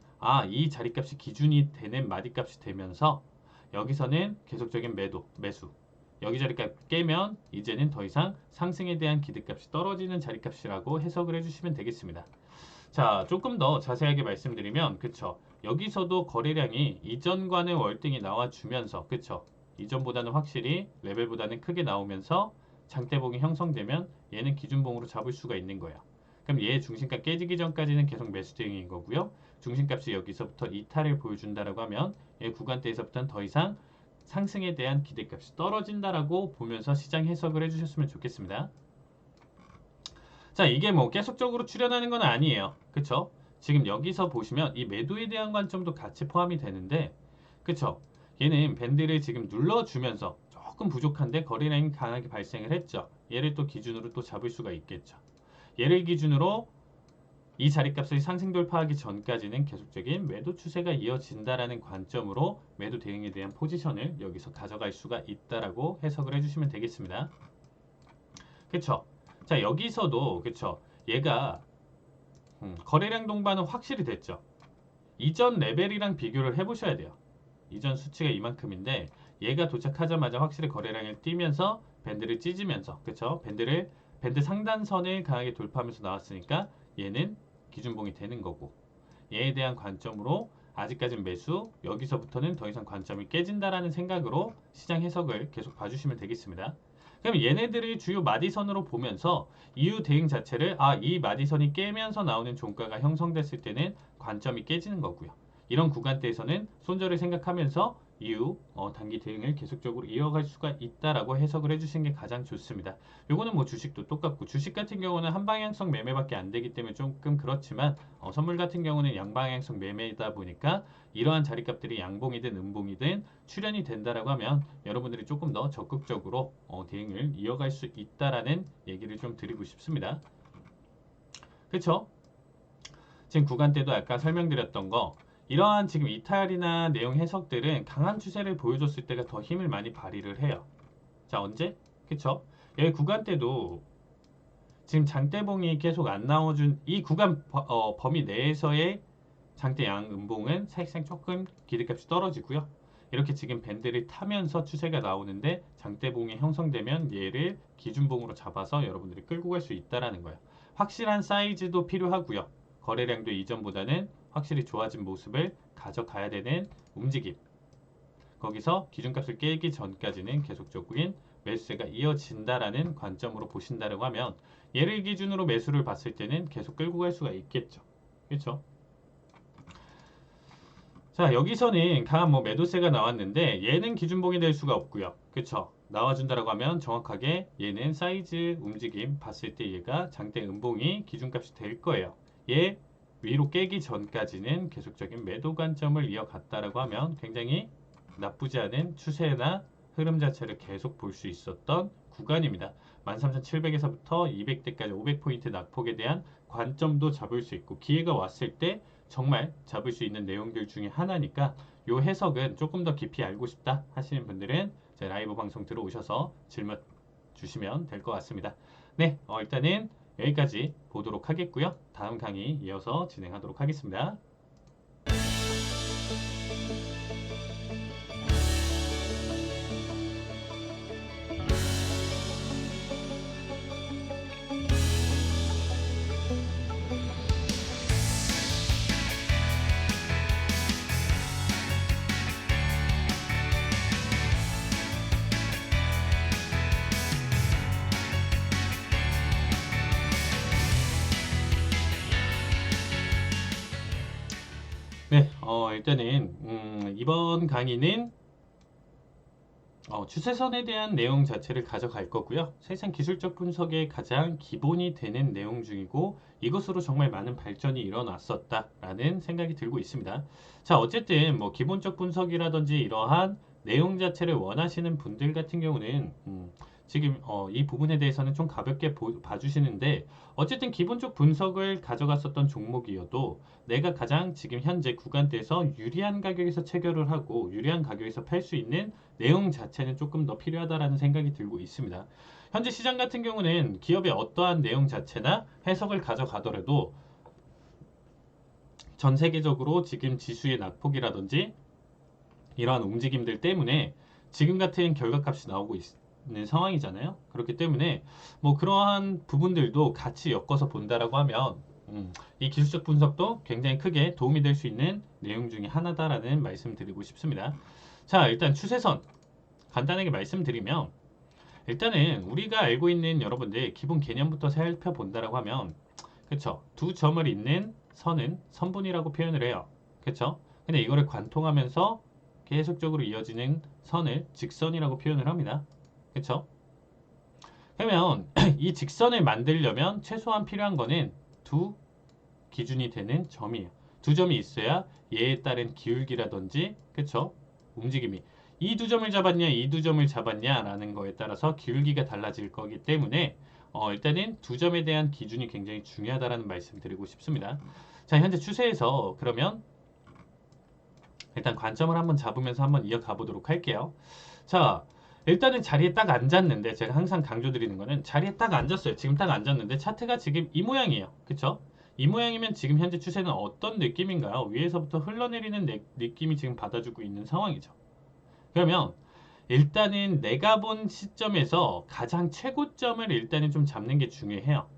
이 자리값이 기준이 되는 마디값이 되면서 여기서는 계속적인 매수. 여기 자리값 깨면 이제는 더 이상 상승에 대한 기대값이 떨어지는 자리값이라고 해석을 해주시면 되겠습니다. 자, 조금 더 자세하게 말씀드리면, 그쵸? 여기서도 거래량이 이전과는 월등히 나와주면서, 그쵸? 이전보다는 확실히 레벨보다는 크게 나오면서 장대봉이 형성되면 얘는 기준봉으로 잡을 수가 있는 거예요. 그럼 얘 중심값 깨지기 전까지는 계속 매수 대응인 거고요. 중심값이 여기서부터 이탈을 보여준다라고 하면 얘 구간대에서부터는 더 이상 상승에 대한 기대값이 떨어진다라고 보면서 시장 해석을 해주셨으면 좋겠습니다. 자, 이게 뭐 계속적으로 출현하는 건 아니에요. 그쵸? 지금 여기서 보시면 이 매도에 대한 관점도 같이 포함이 되는데, 그쵸? 얘는 밴드를 지금 눌러주면서 조금 부족한데 거래량이 강하게 발생을 했죠. 얘를 또 기준으로 또 잡을 수가 있겠죠. 얘를 기준으로 이 자리값을 상승 돌파하기 전까지는 계속적인 매도 추세가 이어진다라는 관점으로 매도 대응에 대한 포지션을 여기서 가져갈 수가 있다라고 해석을 해주시면 되겠습니다. 그쵸? 자, 여기서도 그쵸? 얘가 거래량 동반은 확실히 됐죠. 이전 레벨이랑 비교를 해보셔야 돼요. 이전 수치가 이만큼인데 얘가 도착하자마자 확실히 거래량을 띄면서 밴드를 찢으면서, 그쵸? 밴드 상단선을 강하게 돌파하면서 나왔으니까 얘는 기준봉이 되는 거고, 얘에 대한 관점으로 아직까지는 매수, 여기서부터는 더 이상 관점이 깨진다라는 생각으로 시장 해석을 계속 봐주시면 되겠습니다. 그럼 얘네들을 주요 마디선으로 보면서 이후 대응 자체를 이 마디선이 깨면서 나오는 종가가 형성됐을 때는 관점이 깨지는 거고요. 이런 구간대에서는 손절을 생각하면서 이후 단기 대응을 계속적으로 이어갈 수가 있다라고 해석을 해주시는 게 가장 좋습니다. 요거는 뭐 주식도 똑같고, 주식 같은 경우는 한방향성 매매밖에 안 되기 때문에 조금 그렇지만 선물 같은 경우는 양방향성 매매이다 보니까 이러한 자리값들이 양봉이든 음봉이든 출현이 된다라고 하면 여러분들이 조금 더 적극적으로 대응을 이어갈 수 있다라는 얘기를 좀 드리고 싶습니다. 그쵸? 지금 구간대도 아까 설명드렸던 거, 이러한 지금 이탈이나 내용 해석들은 강한 추세를 보여줬을 때가 더 힘을 많이 발휘를 해요. 자, 언제? 그쵸? 여기 구간대도 지금 장대봉이 계속 안 나와준 이 구간 범위 내에서의 장대 양 음봉은 사실상 조금 기대값이 떨어지고요. 이렇게 지금 밴드를 타면서 추세가 나오는데 장대봉이 형성되면 얘를 기준봉으로 잡아서 여러분들이 끌고 갈 수 있다라는 거예요. 확실한 사이즈도 필요하고요. 거래량도 이전보다는 확실히 좋아진 모습을 가져가야 되는 움직임. 거기서 기준값을 깨기 전까지는 계속적인 매수세가 이어진다라는 관점으로 보신다고 하면 얘를 기준으로 매수를 봤을 때는 계속 끌고 갈 수가 있겠죠. 그렇죠? 자, 여기서는 강한 매도세가 나왔는데 얘는 기준봉이 될 수가 없고요. 그쵸? 나와준다라고 하면 정확하게 얘는 사이즈 움직임 봤을 때 얘가 장대 음봉이 기준값이 될 거예요. 얘 위로 깨기 전까지는 계속적인 매도 관점을 이어갔다라고 하면 굉장히 나쁘지 않은 추세나 흐름 자체를 계속 볼 수 있었던 구간입니다. 13,700에서부터 200대까지 500포인트 낙폭에 대한 관점도 잡을 수 있고, 기회가 왔을 때 정말 잡을 수 있는 내용들 중에 하나니까 이 해석은 조금 더 깊이 알고 싶다 하시는 분들은 제 라이브 방송 들어오셔서 질문 주시면 될 것 같습니다. 네, 일단은 여기까지 보도록 하겠고요. 다음 강의 이어서 진행하도록 하겠습니다. 네, 일단은 이번 강의는 추세선에 대한 내용 자체를 가져갈 거고요. 세상 기술적 분석의 가장 기본이 되는 내용 중이고, 이것으로 정말 많은 발전이 일어났었다라는 생각이 들고 있습니다. 자, 어쨌든 기본적 분석이라든지 이러한 내용 자체를 원하시는 분들 같은 경우는 지금 이 부분에 대해서는 좀 가볍게 봐주시는데, 어쨌든 기본적 분석을 가져갔었던 종목이어도 내가 가장 지금 현재 구간대에서 유리한 가격에서 체결을 하고 유리한 가격에서 팔 수 있는 내용 자체는 조금 더 필요하다라는 생각이 들고 있습니다. 현재 시장 같은 경우는 기업의 어떠한 내용 자체나 해석을 가져가더라도 전 세계적으로 지금 지수의 낙폭이라든지 이러한 움직임들 때문에 지금 같은 결과값이 나오고 있는 상황이잖아요. 그렇기 때문에 그러한 부분들도 같이 엮어서 본다라고 하면 이 기술적 분석도 굉장히 크게 도움이 될 수 있는 내용 중에 하나다라는 말씀 드리고 싶습니다. 자, 일단 추세선 간단하게 말씀드리면, 일단은 우리가 알고 있는 여러분들 기본 개념부터 살펴본다라고 하면, 그쵸? 두 점을 잇는 선은 선분이라고 표현을 해요. 그쵸? 근데 이거를 관통하면서 계속적으로 이어지는 선을 직선이라고 표현을 합니다. 그쵸? 그러면 이 직선을 만들려면 최소한 필요한 거는 두 기준이 되는 점이에요. 두 점이 있어야 얘에 따른 기울기라든지, 그쵸? 움직임이 이 두 점을 잡았냐, 이 두 점을 잡았냐라는 거에 따라서 기울기가 달라질 거기 때문에 일단은 두 점에 대한 기준이 굉장히 중요하다라는 말씀 드리고 싶습니다. 자, 현재 추세에서 그러면 일단 관점을 한번 잡으면서 한번 이어가 보도록 할게요. 자, 일단은 자리에 딱 앉았는데, 제가 항상 강조드리는 거는 자리에 딱 앉았어요. 지금 딱 앉았는데 차트가 지금 이 모양이에요. 그쵸? 이 모양이면 지금 현재 추세는 어떤 느낌인가요? 위에서부터 흘러내리는 느낌이 지금 받아주고 있는 상황이죠. 그러면 일단은 내가 본 시점에서 가장 최고점을 일단은 좀 잡는 게 중요해요.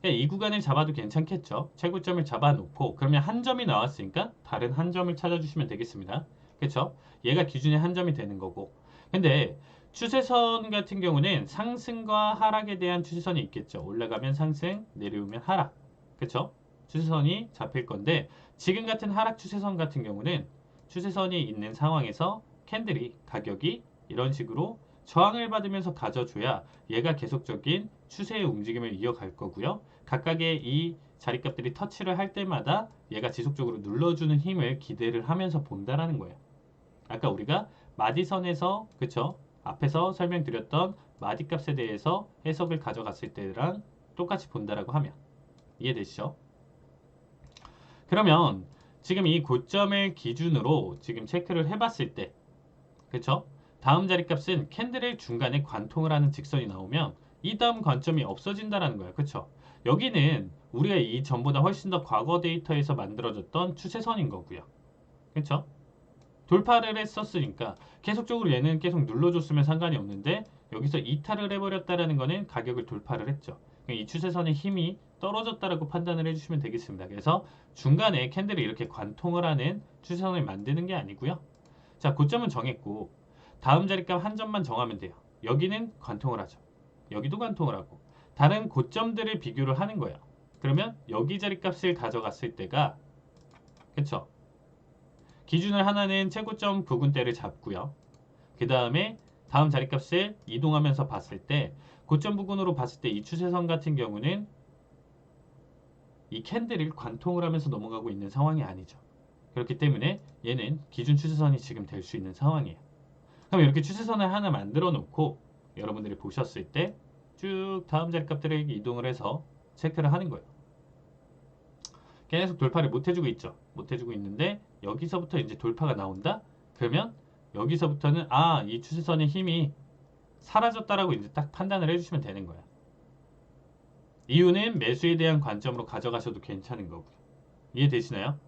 이 구간을 잡아도 괜찮겠죠. 최고점을 잡아놓고 그러면 한 점이 나왔으니까 다른 한 점을 찾아주시면 되겠습니다. 그렇죠? 얘가 기준의 한 점이 되는 거고. 근데 추세선 같은 경우는 상승과 하락에 대한 추세선이 있겠죠. 올라가면 상승, 내려오면 하락. 그렇죠? 추세선이 잡힐 건데 지금 같은 하락 추세선 같은 경우는 추세선이 있는 상황에서 캔들이 가격이 이런 식으로 저항을 받으면서 가져줘야 얘가 계속적인 추세의 움직임을 이어갈 거고요. 각각의 이 자리값들이 터치를 할 때마다 얘가 지속적으로 눌러주는 힘을 기대를 하면서 본다라는 거예요. 아까 우리가 마디선에서 그쵸? 앞에서 설명드렸던 마디값에 대해서 해석을 가져갔을 때랑 똑같이 본다라고 하면 이해되시죠? 그러면 지금 이 고점을 기준으로 지금 체크를 해봤을 때 그쵸? 다음 자리값은 캔들의 중간에 관통을 하는 직선이 나오면 이 다음 관점이 없어진다는 거예요. 그쵸? 여기는 우리가 이 전보다 훨씬 더 과거 데이터에서 만들어졌던 추세선인 거고요. 그쵸? 돌파를 했었으니까 계속적으로 얘는 계속 눌러줬으면 상관이 없는데 여기서 이탈을 해버렸다는 거는 가격을 돌파를 했죠. 이 추세선의 힘이 떨어졌다라고 판단을 해주시면 되겠습니다. 그래서 중간에 캔들이 이렇게 관통을 하는 추세선을 만드는 게 아니고요. 자, 고점은 정했고 다음 자리값 한 점만 정하면 돼요. 여기는 관통을 하죠. 여기도 관통을 하고 다른 고점들을 비교를 하는 거예요. 그러면 여기 자리값을 가져갔을 때가 그쵸? 기준을 하나는 최고점 부근대를 잡고요. 그 다음에 다음 자리값을 이동하면서 봤을 때 고점 부근으로 봤을 때 이 추세선 같은 경우는 이 캔들을 관통을 하면서 넘어가고 있는 상황이 아니죠. 그렇기 때문에 얘는 기준 추세선이 지금 될 수 있는 상황이에요. 그럼 이렇게 추세선을 하나 만들어 놓고 여러분들이 보셨을 때 쭉 다음 자리값들을 이동을 해서 체크를 하는 거예요. 계속 돌파를 못 해주고 있죠. 못 해주고 있는데 여기서부터 이제 돌파가 나온다? 그러면 여기서부터는 이 추세선의 힘이 사라졌다라고 이제 딱 판단을 해주시면 되는 거예요. 이유는 매수에 대한 관점으로 가져가셔도 괜찮은 거고요. 이해되시나요?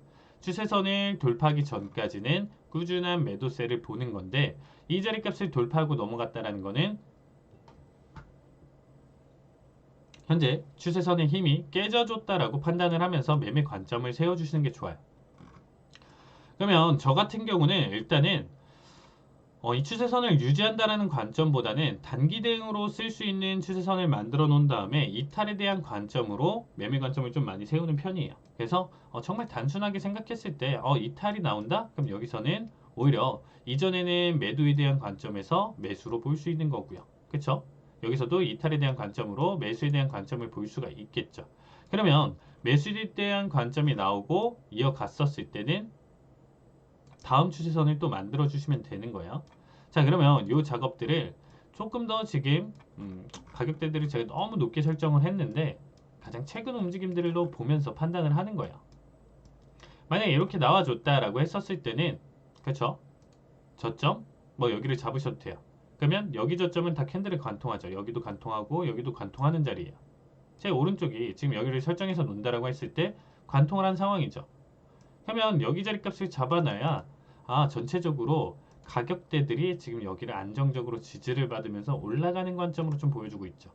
추세선을 돌파하기 전까지는 꾸준한 매도세를 보는 건데 이 자리값을 돌파하고 넘어갔다라는 거는 현재 추세선의 힘이 깨져줬다라고 판단을 하면서 매매 관점을 세워주시는 게 좋아요. 그러면 저 같은 경우는 일단은 이 추세선을 유지한다는 관점보다는 단기 대응으로 쓸 수 있는 추세선을 만들어 놓은 다음에 이탈에 대한 관점으로 매매 관점을 좀 많이 세우는 편이에요. 그래서 정말 단순하게 생각했을 때 이탈이 나온다? 그럼 여기서는 오히려 이전에는 매도에 대한 관점에서 매수로 볼 수 있는 거고요. 그쵸? 여기서도 이탈에 대한 관점으로 매수에 대한 관점을 볼 수가 있겠죠. 그러면 매수에 대한 관점이 나오고 이어갔었을 때는 다음 추세선을 또 만들어 주시면 되는 거예요. 자, 그러면 이 작업들을 조금 더 지금 가격대들을 제가 너무 높게 설정을 했는데 가장 최근 움직임들로 보면서 판단을 하는 거예요. 만약에 이렇게 나와줬다라고 했었을 때는 그쵸? 저점 뭐 여기를 잡으셔도 돼요. 그러면 여기 저점은 다 캔들을 관통하죠. 여기도 관통하고 여기도 관통하는 자리예요. 제 오른쪽이 지금 여기를 설정해서 놓는다라고 했을 때 관통을 한 상황이죠. 그러면 여기 자리값을 잡아놔야 전체적으로 가격대들이 지금 여기를 안정적으로 지지를 받으면서 올라가는 관점으로 좀 보여주고 있죠.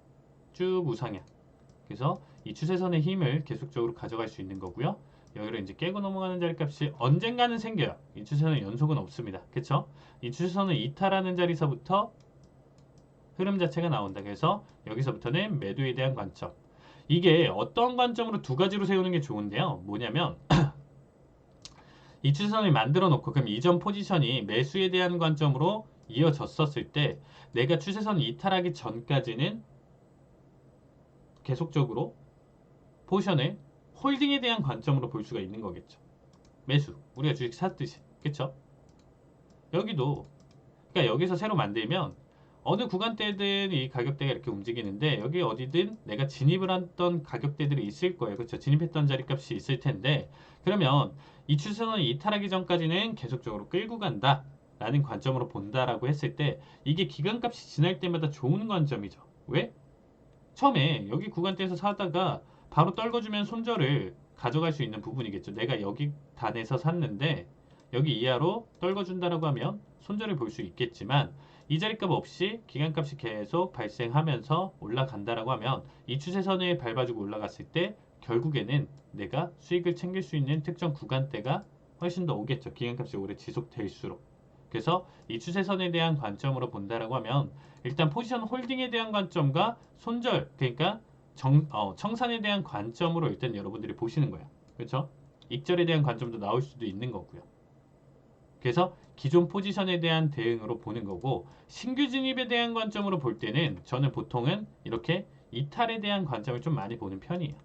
쭉 우상향. 그래서 이 추세선의 힘을 계속적으로 가져갈 수 있는 거고요. 여기를 이제 깨고 넘어가는 자리값이 언젠가는 생겨요. 이 추세선은 연속은 없습니다. 그쵸? 이 추세선을 이탈하는 자리서부터 흐름 자체가 나온다. 그래서 여기서부터는 매도에 대한 관점. 이게 어떤 관점으로 두 가지로 세우는 게 좋은데요. 뭐냐면 이 추세선을 만들어 놓고 그럼 이전 포지션이 매수에 대한 관점으로 이어졌었을 때 내가 추세선 이탈하기 전까지는 계속적으로 포지션을 홀딩에 대한 관점으로 볼 수가 있는 거겠죠. 매수. 우리가 주식 샀듯이. 그쵸? 여기도 그러니까 여기서 새로 만들면 어느 구간대든 이 가격대가 이렇게 움직이는데 여기 어디든 내가 진입을 했던 가격대들이 있을 거예요. 그렇죠? 진입했던 자리값이 있을 텐데 그러면 이 추세선을 이탈하기 전까지는 계속적으로 끌고 간다 라는 관점으로 본다라고 했을 때 이게 기간값이 지날 때마다 좋은 관점이죠. 왜? 처음에 여기 구간대에서 사다가 바로 떨궈주면 손절을 가져갈 수 있는 부분이겠죠. 내가 여기 단에서 샀는데 여기 이하로 떨궈준다라고 하면 손절을 볼 수 있겠지만 이 자리값 없이 기간값이 계속 발생하면서 올라간다라고 하면 이 추세선을 밟아주고 올라갔을 때 결국에는 내가 수익을 챙길 수 있는 특정 구간대가 훨씬 더 오겠죠. 기간값이 오래 지속될수록. 그래서 이 추세선에 대한 관점으로 본다라고 하면 일단 포지션 홀딩에 대한 관점과 손절, 그러니까 청산에 대한 관점으로 일단 여러분들이 보시는 거예요. 그렇죠? 익절에 대한 관점도 나올 수도 있는 거고요. 그래서 기존 포지션에 대한 대응으로 보는 거고, 신규 진입에 대한 관점으로 볼 때는 저는 보통은 이렇게 이탈에 대한 관점을 좀 많이 보는 편이에요.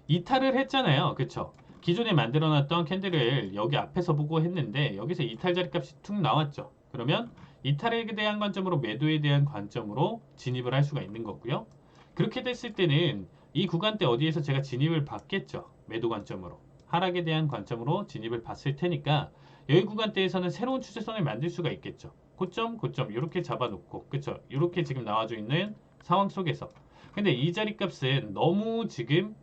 이탈을 했잖아요. 그쵸? 기존에 만들어놨던 캔들을 여기 앞에서 보고 했는데 여기서 이탈 자리값이 툭 나왔죠. 그러면 이탈에 대한 관점으로 매도에 대한 관점으로 진입을 할 수가 있는 거고요. 그렇게 됐을 때는 이 구간대 어디에서 제가 진입을 받겠죠. 매도 관점으로. 하락에 대한 관점으로 진입을 봤을 테니까 여기 구간대에서는 새로운 추세선을 만들 수가 있겠죠. 고점, 고점 이렇게 잡아놓고 그쵸? 이렇게 지금 나와져 있는 상황 속에서 근데 이 자리값은 너무 지금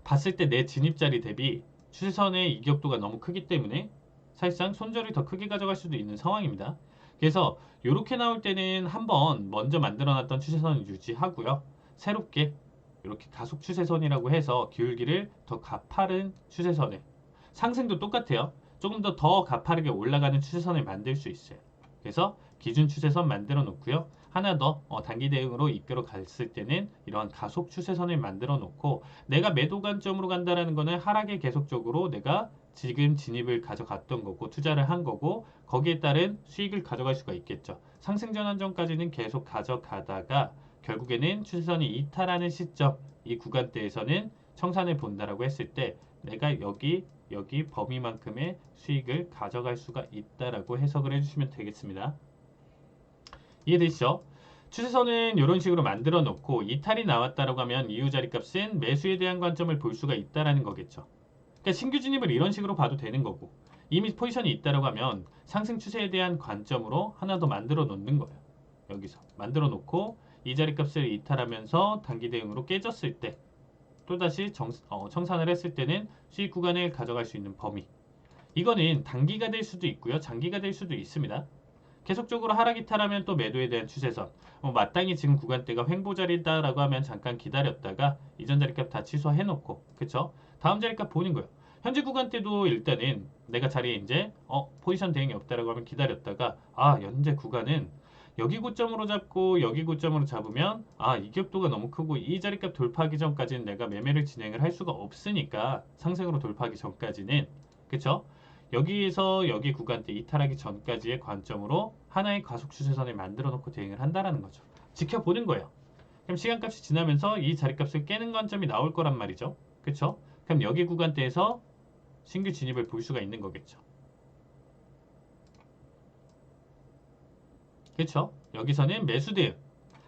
봤을 때 내 진입자리 대비 추세선의 이격도가 너무 크기 때문에 사실상 손절을 더 크게 가져갈 수도 있는 상황입니다. 그래서 이렇게 나올 때는 한번 먼저 만들어놨던 추세선을 유지하고요. 새롭게 이렇게 가속 추세선이라고 해서 기울기를 더 가파른 추세선에 상승도 똑같아요. 조금 더 가파르게 올라가는 추세선을 만들 수 있어요. 그래서 기준 추세선 만들어 놓고요. 하나 더 단기 대응으로 이끌어 갔을 때는 이러한 가속 추세선을 만들어 놓고 내가 매도 관점으로 간다라는 거는 하락에 계속적으로 내가 지금 진입을 가져갔던 거고 투자를 한 거고 거기에 따른 수익을 가져갈 수가 있겠죠. 상승 전환점까지는 계속 가져가다가 결국에는 추세선이 이탈하는 시점 이 구간대에서는 청산을 본다라고 했을 때 내가 여기 범위만큼의 수익을 가져갈 수가 있다라고 해석을 해주시면 되겠습니다. 이해되시죠? 추세선은 이런 식으로 만들어 놓고 이탈이 나왔다라고 하면 이후 자리값은 매수에 대한 관점을 볼 수가 있다라는 거겠죠. 그러니까 신규 진입을 이런 식으로 봐도 되는 거고 이미 포지션이 있다라고 하면 상승 추세에 대한 관점으로 하나 더 만들어 놓는 거예요. 여기서 만들어 놓고 이 자리값을 이탈하면서 단기 대응으로 깨졌을 때 또다시 청산을 했을 때는 수익 구간을 가져갈 수 있는 범위 이거는 단기가 될 수도 있고요. 장기가 될 수도 있습니다. 계속적으로 하락 이탈하면 또 매도에 대한 추세선 마땅히 지금 구간대가 횡보자리다라고 하면 잠깐 기다렸다가 이전 자리값 다 취소해놓고 그쵸? 다음 자리값 보는 거예요. 현재 구간대도 일단은 내가 자리에 이제 포지션 대응이 없다라고 하면 기다렸다가 현재 구간은 여기 고점으로 잡고 여기 고점으로 잡으면 이격도가 너무 크고 이 자리값 돌파하기 전까지는 내가 매매를 진행을 할 수가 없으니까 상승으로 돌파하기 전까지는 그쵸? 여기에서 여기 구간대 이탈하기 전까지의 관점으로 하나의 가속 추세선을 만들어 놓고 대응을 한다라는 거죠. 지켜보는 거예요. 그럼 시간값이 지나면서 이 자리값을 깨는 관점이 나올 거란 말이죠. 그쵸? 그럼 여기 구간대에서 신규 진입을 볼 수가 있는 거겠죠. 그쵸? 여기서는 매수 대응.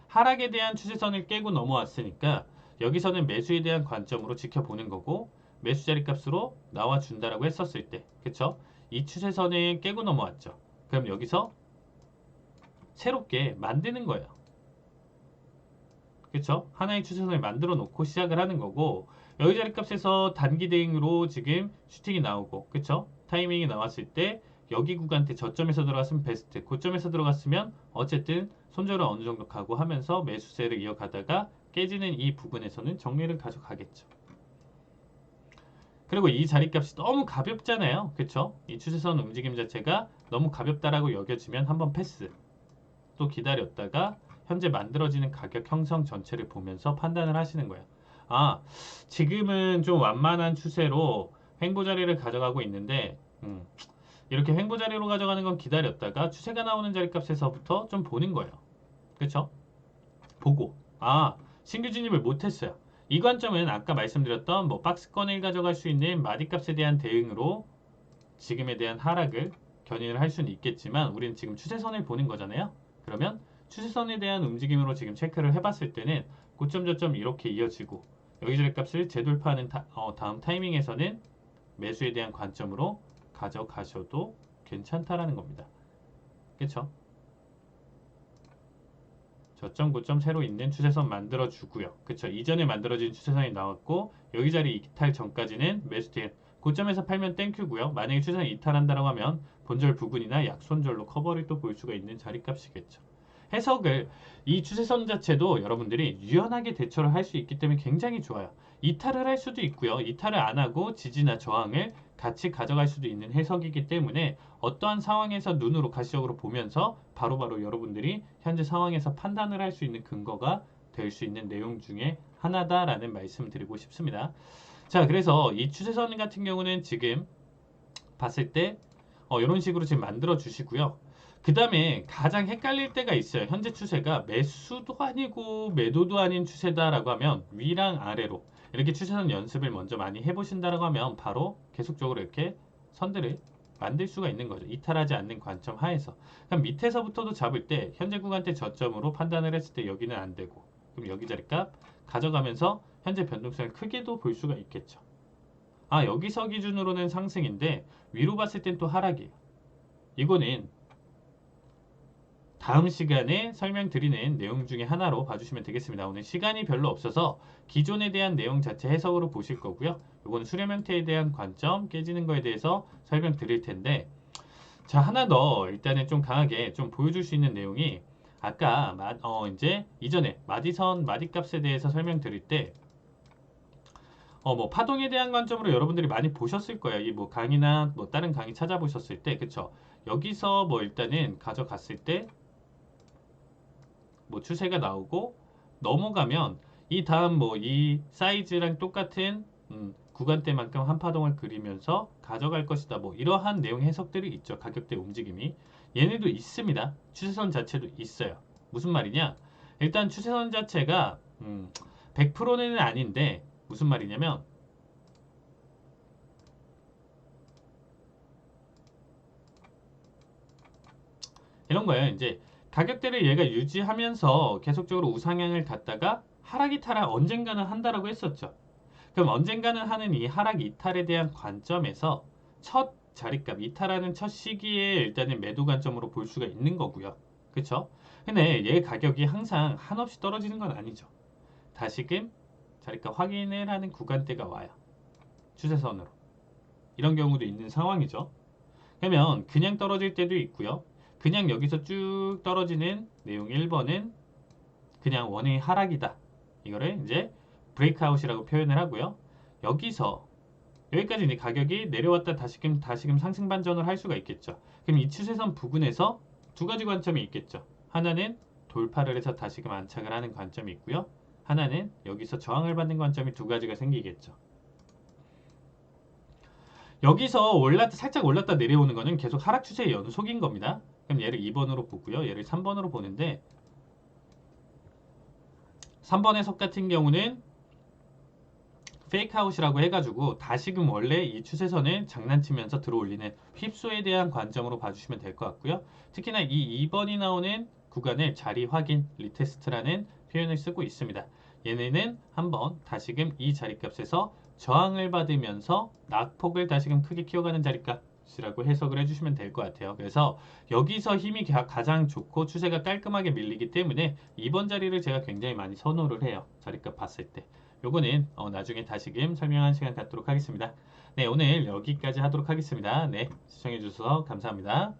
하락에 대한 추세선을 깨고 넘어왔으니까 여기서는 매수에 대한 관점으로 지켜보는 거고 매수 자리값으로 나와준다라고 했었을 때 그쵸? 이 추세선을 깨고 넘어왔죠. 그럼 여기서 새롭게 만드는 거예요. 그쵸? 하나의 추세선을 만들어 놓고 시작을 하는 거고 여기 자리값에서 단기 대응으로 지금 슈팅이 나오고 그쵸? 타이밍이 나왔을 때 여기 구간대 저점에서 들어갔으면 베스트 고점에서 들어갔으면 어쨌든 손절을 어느 정도 각오하면서 매수세를 이어가다가 깨지는 이 부분에서는 정리를 가져가겠죠. 그리고 이 자리값이 너무 가볍잖아요. 그쵸? 이 추세선 움직임 자체가 너무 가볍다라고 여겨지면 한번 패스. 또 기다렸다가 현재 만들어지는 가격 형성 전체를 보면서 판단을 하시는 거예요. 지금은 좀 완만한 추세로 횡보 자리를 가져가고 있는데 이렇게 횡보 자리로 가져가는 건 기다렸다가 추세가 나오는 자리값에서부터 좀 보는 거예요. 그쵸? 보고 신규 진입을 못했어요. 이 관점은 아까 말씀드렸던 박스권을 가져갈 수 있는 마디값에 대한 대응으로 지금에 대한 하락을 견인을 할 수는 있겠지만 우리는 지금 추세선을 보는 거잖아요. 그러면 추세선에 대한 움직임으로 지금 체크를 해봤을 때는 고점 저점 이렇게 이어지고 여기 자리값을 재돌파하는 다음 타이밍에서는 매수에 대한 관점으로 가져가셔도 괜찮다라는 겁니다. 그쵸? 저점 고점 새로 있는 추세선 만들어 주고요. 그쵸? 이전에 만들어진 추세선이 나왔고 여기 자리 이탈 전까지는 매수팀 고점에서 팔면 땡큐고요. 만약에 추세선 이탈한다고 하면 본절 부근이나 약손절로 커버를 또 볼 수가 있는 자리값이겠죠. 해석을 이 추세선 자체도 여러분들이 유연하게 대처를 할 수 있기 때문에 굉장히 좋아요. 이탈을 할 수도 있고요. 이탈을 안 하고 지지나 저항을 같이 가져갈 수도 있는 해석이기 때문에 어떠한 상황에서 눈으로 가시적으로 보면서 바로바로 여러분들이 현재 상황에서 판단을 할 수 있는 근거가 될 수 있는 내용 중에 하나다라는 말씀 드리고 싶습니다. 자, 그래서 이 추세선 같은 경우는 지금 봤을 때 이런 식으로 지금 만들어 주시고요. 그 다음에 가장 헷갈릴 때가 있어요. 현재 추세가 매수도 아니고 매도도 아닌 추세다라고 하면 위랑 아래로 이렇게 추세선 연습을 먼저 많이 해보신다라고 하면 바로 계속적으로 이렇게 선들을 만들 수가 있는 거죠. 이탈하지 않는 관점 하에서. 그럼 밑에서부터도 잡을 때 현재 구간대 저점으로 판단을 했을 때 여기는 안 되고 그럼 여기 자리값 가져가면서 현재 변동성을 크게도 볼 수가 있겠죠. 아, 여기서 기준으로는 상승인데 위로 봤을 땐 또 하락이에요. 이거는 다음 시간에 설명드리는 내용 중에 하나로 봐주시면 되겠습니다. 오늘 시간이 별로 없어서 기존에 대한 내용 자체 해석으로 보실 거고요. 이건 수렴 형태에 대한 관점, 깨지는 거에 대해서 설명드릴 텐데 자, 하나 더 일단은 좀 강하게 좀 보여줄 수 있는 내용이 아까 이제 이전에 마디선, 마디값에 대해서 설명드릴 때 뭐 파동에 대한 관점으로 여러분들이 많이 보셨을 거예요. 이 뭐 강의나 뭐 다른 강의 찾아보셨을 때, 그쵸? 여기서 뭐 일단은 가져갔을 때 뭐 추세가 나오고 넘어가면 이 다음 뭐 이 사이즈랑 똑같은 구간대만큼 한 파동을 그리면서 가져갈 것이다. 뭐 이러한 내용 해석들이 있죠. 가격대 움직임이. 얘네도 있습니다. 추세선 자체도 있어요. 무슨 말이냐? 일단 추세선 자체가 100%는 아닌데 무슨 말이냐면 이런 거예요. 이제 가격대를 얘가 유지하면서 계속적으로 우상향을 갔다가 하락 이탈을 언젠가는 한다라고 했었죠. 그럼 언젠가는 하는 이 하락 이탈에 대한 관점에서 첫 자리값 이탈하는 첫 시기에 일단은 매도 관점으로 볼 수가 있는 거고요. 그쵸? 근데 얘 가격이 항상 한없이 떨어지는 건 아니죠. 다시금 자리값 확인을 하는 구간대가 와요. 추세선으로. 이런 경우도 있는 상황이죠. 그러면 그냥 떨어질 때도 있고요. 그냥 여기서 쭉 떨어지는 내용 1번은 그냥 원의 하락이다. 이거를 이제 브레이크아웃이라고 표현을 하고요. 여기서 여기까지 이제 가격이 내려왔다 다시금 상승 반전을 할 수가 있겠죠. 그럼 이 추세선 부근에서 두 가지 관점이 있겠죠. 하나는 돌파를 해서 다시금 안착을 하는 관점이 있고요. 하나는 여기서 저항을 받는 관점이 두 가지가 생기겠죠. 여기서 살짝 올랐다 내려오는 거는 계속 하락 추세의 연속인 겁니다. 그럼 얘를 2번으로 보고요. 얘를 3번으로 보는데 3번 해석 같은 경우는 페이크아웃이라고 해가지고 다시금 원래 이 추세선을 장난치면서 들어올리는 휩소에 대한 관점으로 봐주시면 될 것 같고요. 특히나 이 2번이 나오는 구간을 자리 확인, 리테스트라는 표현을 쓰고 있습니다. 얘네는 한번 다시금 이 자리값에서 저항을 받으면서 낙폭을 다시금 크게 키워가는 자리값이라고 해석을 해주시면 될 것 같아요. 그래서 여기서 힘이 가장 좋고 추세가 깔끔하게 밀리기 때문에 2번 자리를 제가 굉장히 많이 선호를 해요. 자리값 봤을 때. 요거는 나중에 다시금 설명하는 시간 갖도록 하겠습니다. 네, 오늘 여기까지 하도록 하겠습니다. 네, 시청해주셔서 감사합니다.